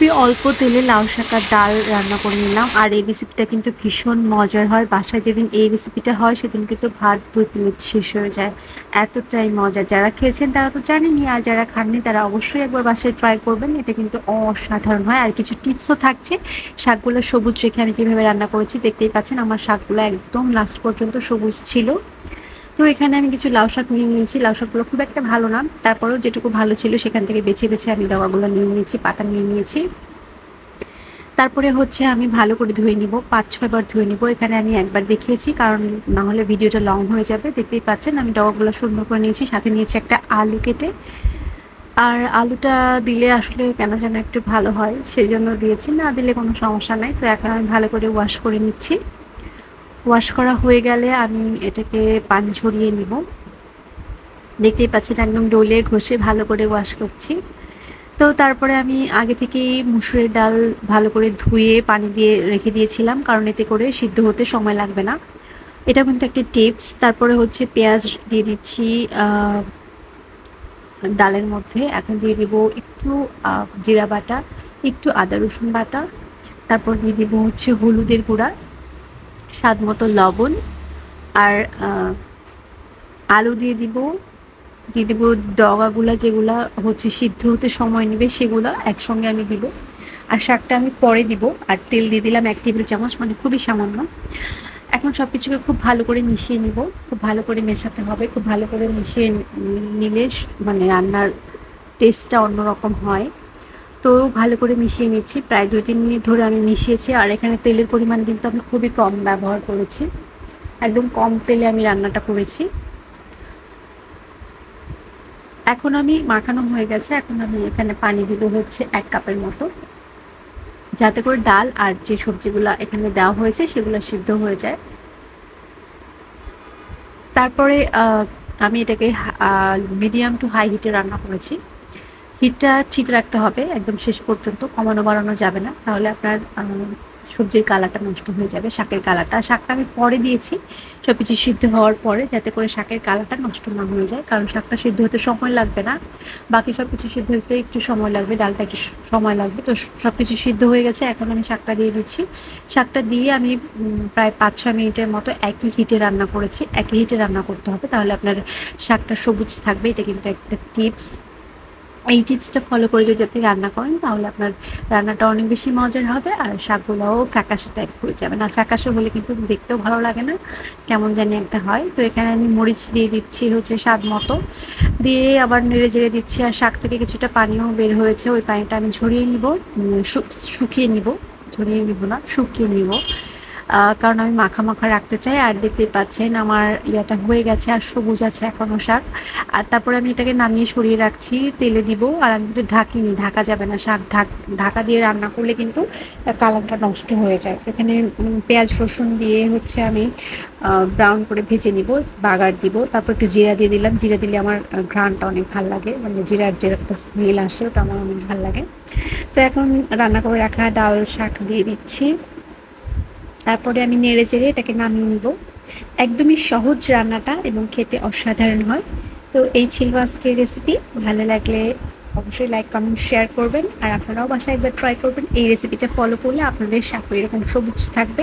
খুবই অল্প তেলে লাউ শাক আর ডাল রান্না করে নিলাম। আর এই রেসিপিটা কিন্তু ভীষণ মজার হয়। বাসায় যেদিন এই রেসিপিটা হয় সেদিন কিন্তু ভাত 2 প্লেট শেষ হয়ে যায়, এতটাই মজা। যারা খেয়েছেন তারা তো জানেনই, আর যারা খাননি তারা অবশ্যই একবার বাসায় ট্রাই করবেন। এটা কিন্তু অসাধারণ হয়। আর কিছু টিপসও থাকছে। শাকগুলো সবুজ রেখে আমি কীভাবে রান্না করেছি দেখতেই পাচ্ছেন। আমার শাকগুলো একদম লাস্ট পর্যন্ত সবুজ ছিল। তো এখানে আমি কিছু লাউ শাক নিয়ে নিয়েছি। লাউ শাকগুলো খুব একটা ভালো না, তারপরেও যেটুকু ভালো ছিল সেখান থেকে বেছে বেছে আমি ডগাগুলো নিয়ে নিয়েছি, পাতা নিয়ে নিয়েছি। তারপরে হচ্ছে আমি ভালো করে ধুয়ে নিব, 5-6 বার ধুয়ে নিব। এখানে আমি একবার দেখিয়েছি, কারণ না হলে ভিডিওটা লং হয়ে যাবে। দেখতেই পাচ্ছেন আমি ডগাগুলো সুন্দর করে নিয়েছি, সাথে নিয়েছি একটা আলু কেটে। আর আলুটা দিলে আসলে কেন যেন একটু ভালো হয়, সেই জন্য দিয়েছি, না দিলে কোনো সমস্যা নাই। তো এখন আমি ভালো করে ওয়াশ করে নিচ্ছি। ওয়াশ করা হয়ে গেলে আমি এটাকে পানি ঝরিয়ে নিব। দেখতেই পাচ্ছেন একদম ডলে ঘষে ভালো করে ওয়াশ করছি। তো তারপরে আমি আগে থেকেই মুসুরের ডাল ভালো করে ধুয়ে পানি দিয়ে রেখে দিয়েছিলাম, কারণ এতে করে সিদ্ধ হতে সময় লাগবে না। এটা কিন্তু একটা টিপস। তারপরে হচ্ছে পেঁয়াজ দিয়ে দিচ্ছি ডালের মধ্যে। এখন দিয়ে দিব একটু জিরা বাটা, একটু আদা রসুন বাটা। তারপর দিয়ে দিব হচ্ছে হলুদের গুঁড়া, স্বাদ মতো লবণ, আর আলু দিয়ে দিব ডগাগুলা, যেগুলা হচ্ছে সিদ্ধ হতে সময় নেবে সেগুলা একসঙ্গে আমি দিব। আর শাকটা আমি পরে দিব। আর তেল দিয়ে দিলাম 1 টেবিল চামচ, মানে খুবই সামান্য। এখন সব কিছুকে খুব ভালো করে মিশিয়ে নিব। খুব ভালো করে মেশাতে হবে। খুব ভালো করে মিশিয়ে নিলে মানে রান্নার টেস্টটা অন্যরকম হয়। তো ভালো করে মিশিয়ে নিচ্ছি, প্রায় 2-3 মিনিট ধরে আমি মিশিয়েছি। আর এখানে তেলের পরিমাণ কিন্তু আমি খুবই কম ব্যবহার করেছি, একদম কম তেলে আমি রান্নাটা করেছি। এখন আমি মাখানো হয়ে গেছে। এখন আমি এখানে পানি দিব হচ্ছে 1 কাপের মতো, যাতে করে ডাল আর যে সবজিগুলো এখানে দেওয়া হয়েছে সেগুলো সিদ্ধ হয়ে যায়। তারপরে আমি এটাকে মিডিয়াম টু হাই হিটে রান্না করেছি। হিটটা ঠিক রাখতে হবে, একদম শেষ পর্যন্ত কমানো বাড়ানো যাবে না, তাহলে আপনার সবজির কালারটা নষ্ট হয়ে যাবে, শাকের কালারটা। শাকটা আমি পরে দিয়েছি সব কিছু সিদ্ধ হওয়ার পরে, যাতে করে শাকের কালারটা নষ্ট না হয়ে যায়, কারণ শাকটা সিদ্ধ হতে সময় লাগবে না, বাকি সব কিছু সিদ্ধ হতে একটু সময় লাগবে, ডালটা একটু সময় লাগবে। তো সব কিছু সিদ্ধ হয়ে গেছে, এখন আমি শাকটা দিয়ে দিচ্ছি। শাকটা দিয়ে আমি প্রায় 5-6 মিনিটের মতো একই হিটে রান্না করেছি। একই হিটে রান্না করতে হবে, তাহলে আপনার শাকটা সবুজ থাকবে। এটা কিন্তু একটা টিপস। এই টিপসটা ফলো করে যদি আপনি রান্না করেন, তাহলে আপনার রান্নাটা অনেক বেশি মজার হবে, আর শাকগুলোও ফ্যাকাশে টাইপ হয়ে যাবে না। আর ফ্যাকাশে হলে কিন্তু দেখতেও ভালো লাগে না, কেমন জানি একটা হয়। তো এখানে আমি মরিচ দিয়ে দিচ্ছি হচ্ছে স্বাদ মতো, দিয়ে আবার নেড়ে চেড়ে দিচ্ছি। আর শাক থেকে কিছুটা পানিও বের হয়েছে, ওই পানিটা আমি ঝরিয়ে নিব, শুকিয়ে নিব, ঝরিয়ে নিব না, শুকিয়ে নিব, কারণ আমি মাখা মাখা রাখতে চাই। আর দেখতে পাচ্ছেন আমার ইয়াটা হয়ে গেছে, আর সবুজ আছে এখনও শাক। আর তারপরে আমি এটাকে নামিয়ে সরিয়ে রাখছি, তেলে দিব। আর আমি কিন্তু ঢাকিনি, ঢাকা যাবে না, শাক ঢাকা দিয়ে রান্না করলে কিন্তু কালারটা নষ্ট হয়ে যায়। এখানে পেঁয়াজ রসুন দিয়ে হচ্ছে আমি ব্রাউন করে ভেজে নিব, বাগার দিব। তারপর একটু জিরা দিয়ে দিলাম, জিরা দিলে আমার ঘ্রাণটা অনেক ভালো লাগে, মানে জিরার যে একটা স্মেল আসে ওটা আমার অনেক ভালো লাগে। তো এখন রান্না করে রাখা ডাল শাক দিয়ে দিচ্ছি। তারপরে আমি নেড়ে চেড়ে এটাকে নামিয়ে নিব। একদমই সহজ রান্নাটা, এবং খেতে অসাধারণ হয়। তো এই ছিল আজকের রেসিপি। ভালো লাগলে অবশ্যই লাইক কমেন্ট শেয়ার করবেন, আর আপনারাও বাসায় একবার ট্রাই করবেন। এই রেসিপিটা ফলো করলে আপনাদের শাকও এরকম সবুজ থাকবে।